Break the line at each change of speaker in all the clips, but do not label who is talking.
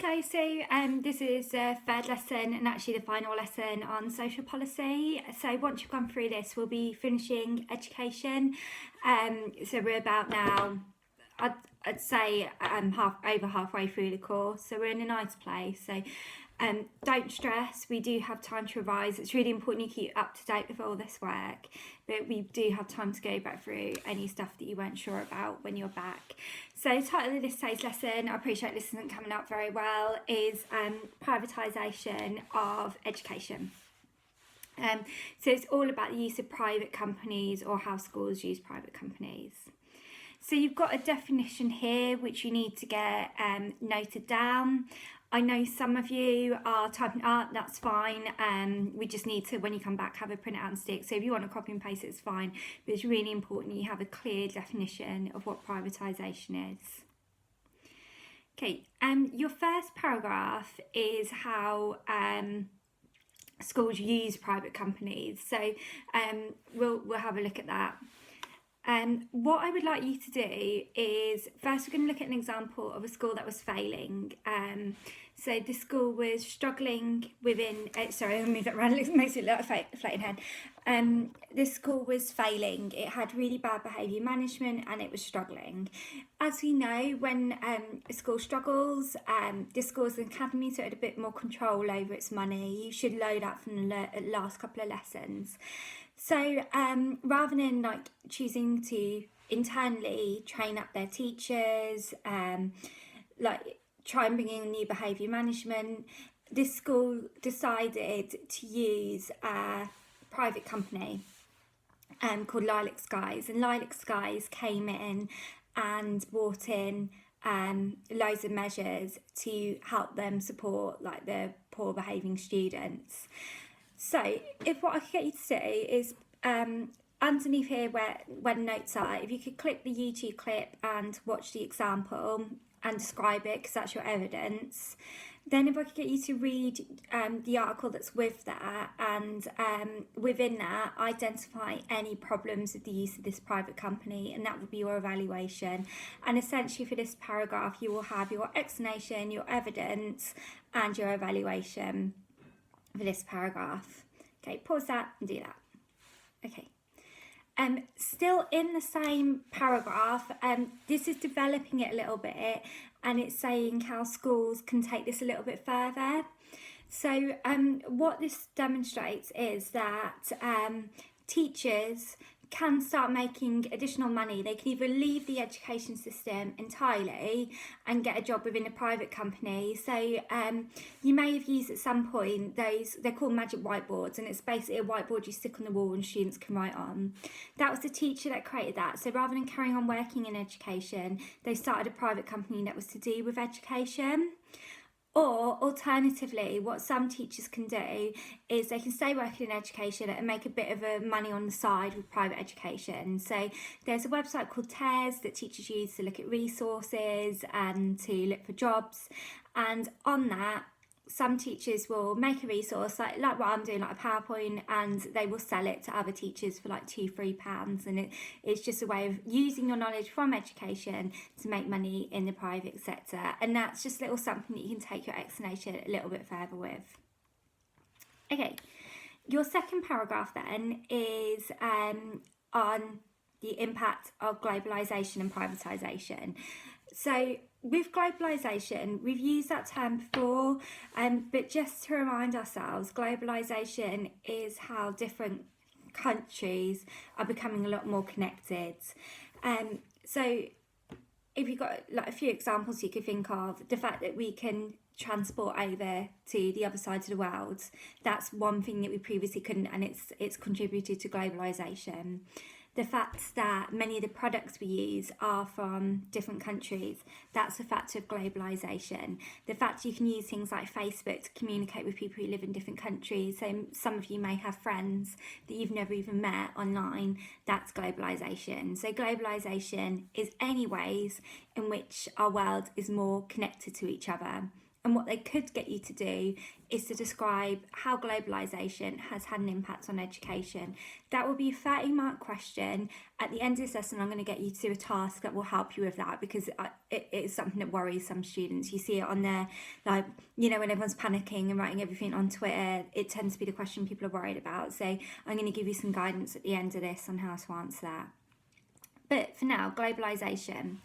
guys, so this is the third lesson and actually the final lesson on social policy. So once you've gone through this, we'll be finishing education. So we're about now, I'd say over halfway through the course, so we're in a nice place. So don't stress, we do have time to revise. It's really important you keep up to date with all this work, but we do have time to go back through any stuff that you weren't sure about when you're back. So the title of this today's lesson, I appreciate this isn't coming up very well, is privatisation of education. So it's all about the use of private companies or how schools use private companies. So you've got a definition here which you need to get noted down. I know some of you are typing up, that's fine. We just need to, when you come back, have a print out and stick. So if you want to copy and paste, it's fine. But it's really important you have a clear definition of what privatisation is. Okay, your first paragraph is how schools use private companies. So we'll have a look at that. What I would like you to do is, first we're going to look at an example of a school that was failing. So the school was struggling within, sorry, I'll move that around, it makes it look like a floating head. This school was failing, it had really bad behaviour management and it was struggling. As we know, when a school struggles, this school is an academy, so it had a bit more control over its money. You should know that from the last couple of lessons. So rather than like choosing to internally train up their teachers, like try and bring in new behaviour management, this school decided to use a private company called Lilac Skies, and Lilac Skies came in and brought in loads of measures to help them support like the poor behaving students. So if what I could get you to do is underneath here where notes are, if you could click the YouTube clip and watch the example and describe it, because that's your evidence. Then if I could get you to read the article that's with that, and within that identify any problems with the use of this private company, and that would be your evaluation. And essentially for this paragraph you will have your explanation, your evidence and your evaluation for this paragraph. Okay, pause that and do that. Okay. Still in the same paragraph, this is developing it a little bit, and it's saying how schools can take this a little bit further. So what this demonstrates is that teachers can start making additional money. They can either leave the education system entirely and get a job within a private company. So you may have used at some point those, they're called magic whiteboards, and it's basically a whiteboard you stick on the wall and students can write on. That was the teacher that created that. So rather than carrying on working in education, they started a private company that was to do with education. Or alternatively, what some teachers can do is they can stay working in education and make a bit of money on the side with private education. So there's a website called TES that teachers use to look at resources and to look for jobs. And on that, some teachers will make a resource like what I'm doing, like a PowerPoint, and they will sell it to other teachers for like £2-3, and it's just a way of using your knowledge from education to make money in the private sector. And that's just a little something that you can take your explanation a little bit further with. Okay, your second paragraph then is on the impact of globalisation and privatisation. So with globalisation, we've used that term before, but just to remind ourselves, globalisation is how different countries are becoming a lot more connected. So if you've got like a few examples you could think of, the fact that we can transport over to the other side of the world, that's one thing that we previously couldn't, and it's contributed to globalisation. The fact that many of the products we use are from different countries, that's a factor of globalisation. The fact you can use things like Facebook to communicate with people who live in different countries, so some of you may have friends that you've never even met online, that's globalisation. So globalisation is any ways in which our world is more connected to each other. And what they could get you to do is to describe how globalisation has had an impact on education. That will be a 30-mark question. At the end of this lesson, I'm going to get you to do a task that will help you with that, because it's something that worries some students. You see it on there, like, when everyone's panicking and writing everything on Twitter, it tends to be the question people are worried about. So I'm going to give you some guidance at the end of this on how to answer that. But for now, globalisation.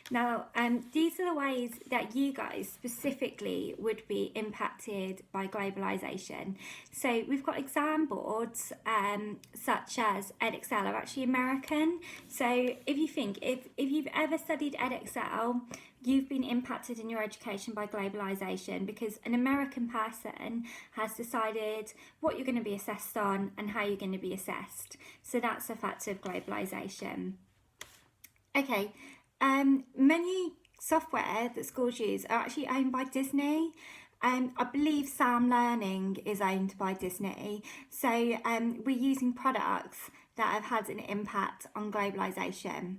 Now, these are the ways that you guys specifically would be impacted by globalisation. So we've got exam boards such as Edexcel are actually American. So if you think, if you've ever studied Edexcel, you've been impacted in your education by globalisation, because an American person has decided what you're going to be assessed on and how you're going to be assessed. So that's a factor of globalisation. Okay, many software that schools use are actually owned by Disney. I believe Sam Learning is owned by Disney. So we're using products that have had an impact on globalisation.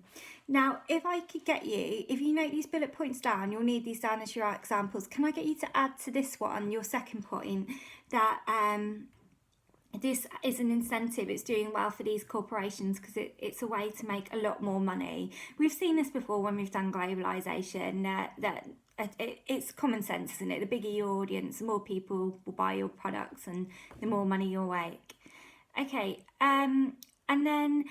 Now, if I could get you, if you note these bullet points down, you'll need these down as your examples. Can I get you to add to this one, your second point, that this is an incentive, it's doing well for these corporations because it's a way to make a lot more money. We've seen this before when we've done globalisation, that it's common sense, isn't it? The bigger your audience, the more people will buy your products and the more money you'll make. Okay, and then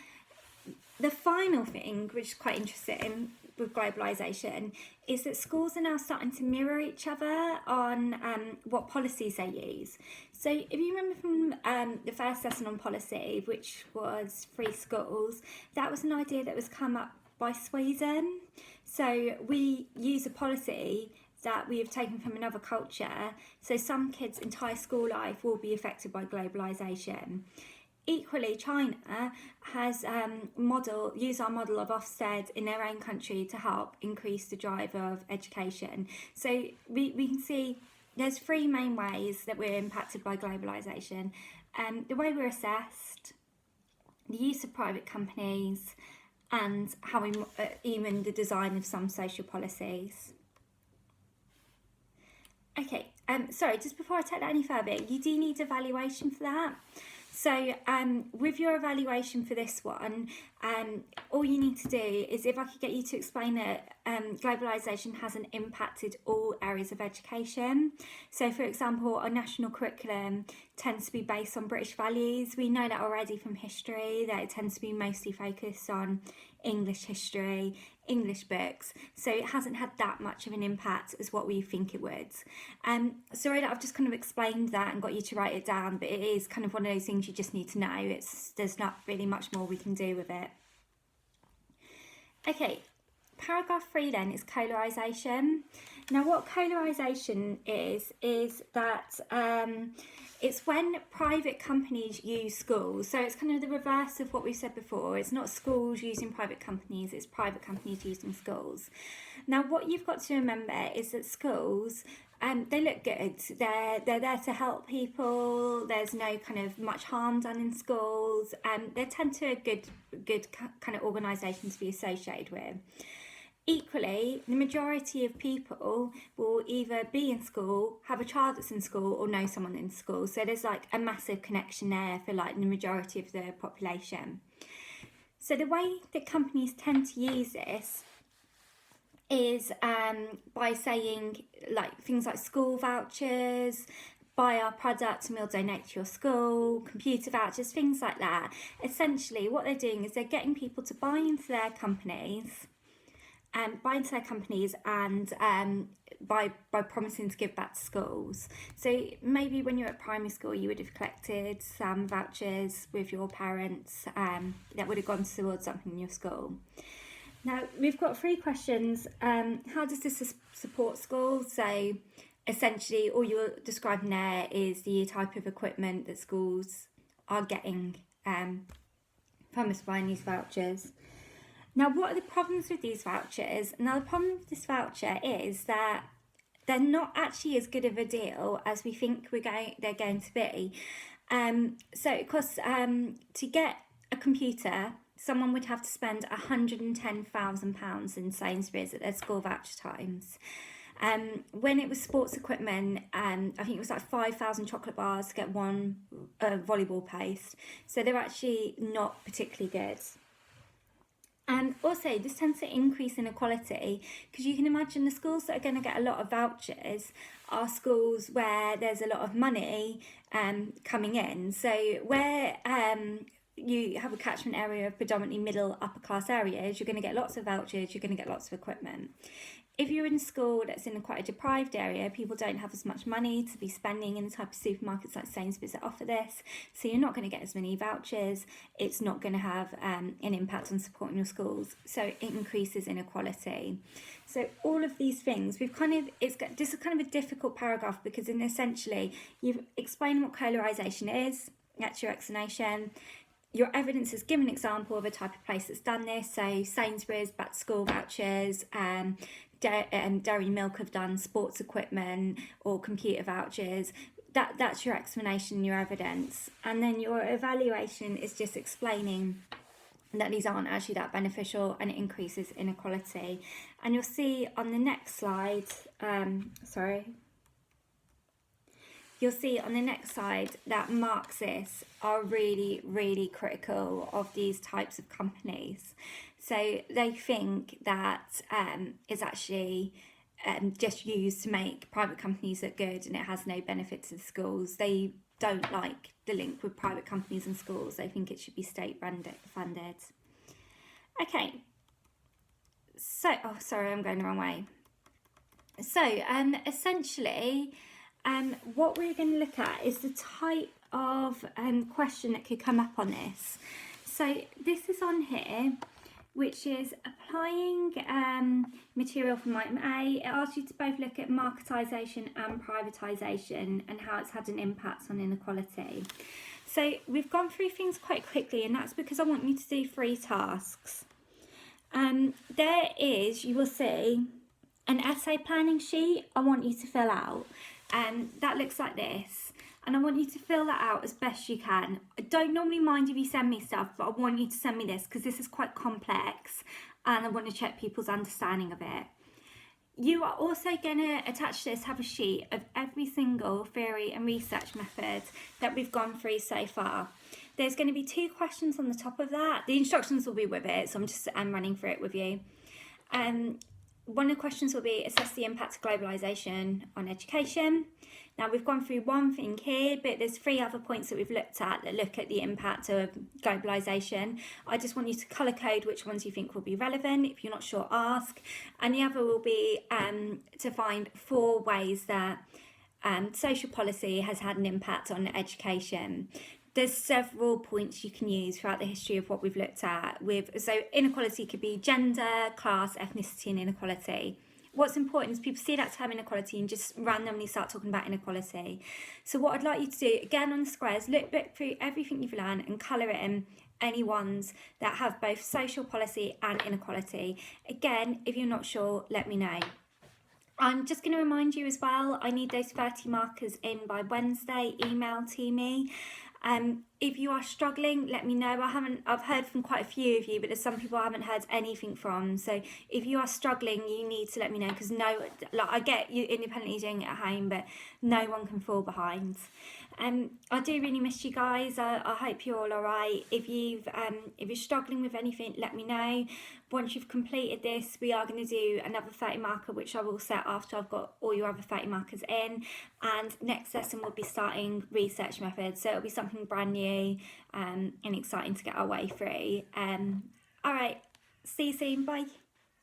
the final thing, which is quite interesting with globalisation, is that schools are now starting to mirror each other on what policies they use. So if you remember from the first lesson on policy, which was free schools, that was an idea that was come up by Sweden. So we use a policy that we have taken from another culture. So some kids' entire school life will be affected by globalisation. Equally, China has used our model of Ofsted in their own country to help increase the drive of education. So we can see there's three main ways that we're impacted by globalisation. The way we're assessed, the use of private companies, and how we even the design of some social policies. Okay, sorry, just before I take that any further, you do need evaluation for that. So with your evaluation for this one, all you need to do is, if I could get you to explain that globalisation hasn't impacted all areas of education. So for example, our national curriculum tends to be based on British values. We know that already from history, that it tends to be mostly focused on English history, English books, so it hasn't had that much of an impact as what we think it would. Sorry that I've just kind of explained that and got you to write it down, but it is kind of one of those things you just need to know. There's not really much more we can do with it. Okay, paragraph 3 then is polarisation. Now what polarisation is that it's when private companies use schools. So it's kind of the reverse of what we said before. It's not schools using private companies, it's private companies using schools. Now what you've got to remember is that schools, they look good. They're there to help people. There's no kind of much harm done in schools. They tend to a good kind of organisation to be associated with. Equally, the majority of people will either be in school, have a child that's in school, or know someone in school. So there's like a massive connection there for like the majority of the population. So the way that companies tend to use this is by saying like things like school vouchers, buy our product and we'll donate to your school, computer vouchers, things like that. Essentially what they're doing is they're getting people to buy into their companies, and by promising to give back to schools. So maybe when you're at primary school you would have collected some vouchers with your parents that would have gone towards something in your school. Now we've got 3 questions. How does this support schools? So essentially all you're describing there is the type of equipment that schools are getting from us buying these vouchers. Now, what are the problems with these vouchers? Now, the problem with this voucher is that they're not actually as good of a deal as we think they're going to be. So it costs, to get a computer, someone would have to spend £110,000 in Sainsbury's at their school voucher times. When it was sports equipment, I think it was like 5,000 chocolate bars to get one volleyball post. So they're actually not particularly good. And also, this tends to increase inequality because you can imagine the schools that are going to get a lot of vouchers are schools where there's a lot of money coming in. So where you have a catchment area of predominantly middle upper class areas, you're going to get lots of vouchers, you're going to get lots of equipment. If you're in a school that's in quite a deprived area, people don't have as much money to be spending in the type of supermarkets like Sainsbury's that offer this, so you're not going to get as many vouchers. It's not going to have an impact on supporting your schools, so it increases inequality. So all of these things, this is kind of a difficult paragraph because essentially you've explained what polarisation is, that's your explanation. Your evidence has given an example of a type of place that's done this, so Sainsbury's, back to school vouchers, Dairy Milk have done sports equipment or computer vouchers. That's your explanation, your evidence. And then your evaluation is just explaining that these aren't actually that beneficial and it increases inequality. And you'll see on the next slide, you'll see on the next slide that Marxists are really, really critical of these types of companies. So they think that it's actually just used to make private companies look good and it has no benefit to the schools. They don't like the link with private companies and schools. They think it should be state funded. Okay. So, sorry, I'm going the wrong way. So, essentially, what we're going to look at is the type of question that could come up on this. So this is on here, which is applying material from item A. It asks you to both look at marketisation and privatisation and how it's had an impact on inequality. So we've gone through things quite quickly, and that's because I want you to do 3 tasks. There is, you will see, an essay planning sheet I want you to fill out. That looks like this, and I want you to fill that out as best you can. I don't normally mind if you send me stuff, but I want you to send me this because this is quite complex and I want to check people's understanding of it. You are also going to attach this, have a sheet of every single theory and research method that we've gone through so far. There's going to be 2 questions on the top of that. The instructions will be with it, so I'm just running through it with you. One of the questions will be assess the impact of globalisation on education. Now we've gone through one thing here, but there's 3 other points that we've looked at that look at the impact of globalisation. I just want you to colour code which ones you think will be relevant. If you're not sure, ask. And the other will be to find 4 ways that social policy has had an impact on education. There's several points you can use throughout the history of what we've looked at. So inequality could be gender, class, ethnicity and inequality. What's important is people see that term inequality and just randomly start talking about inequality. So what I'd like you to do, again on the squares, look through everything you've learned and colour it in any ones that have both social policy and inequality. Again, if you're not sure, let me know. I'm just going to remind you as well, I need those 30 markers in by Wednesday. Email to me. If you are struggling, let me know. I've heard from quite a few of you, but there's some people I haven't heard anything from. So if you are struggling, you need to let me know, because I get you independently doing it at home, but no one can fall behind. I do really miss you guys. I hope you're all alright. If you're struggling with anything, let me know. Once you've completed this, we are going to do another 30 marker, which I will set after I've got all your other 30 markers in. And next lesson we'll be starting research methods, so it'll be something brand new and exciting to get our way through. Alright, see you soon, bye.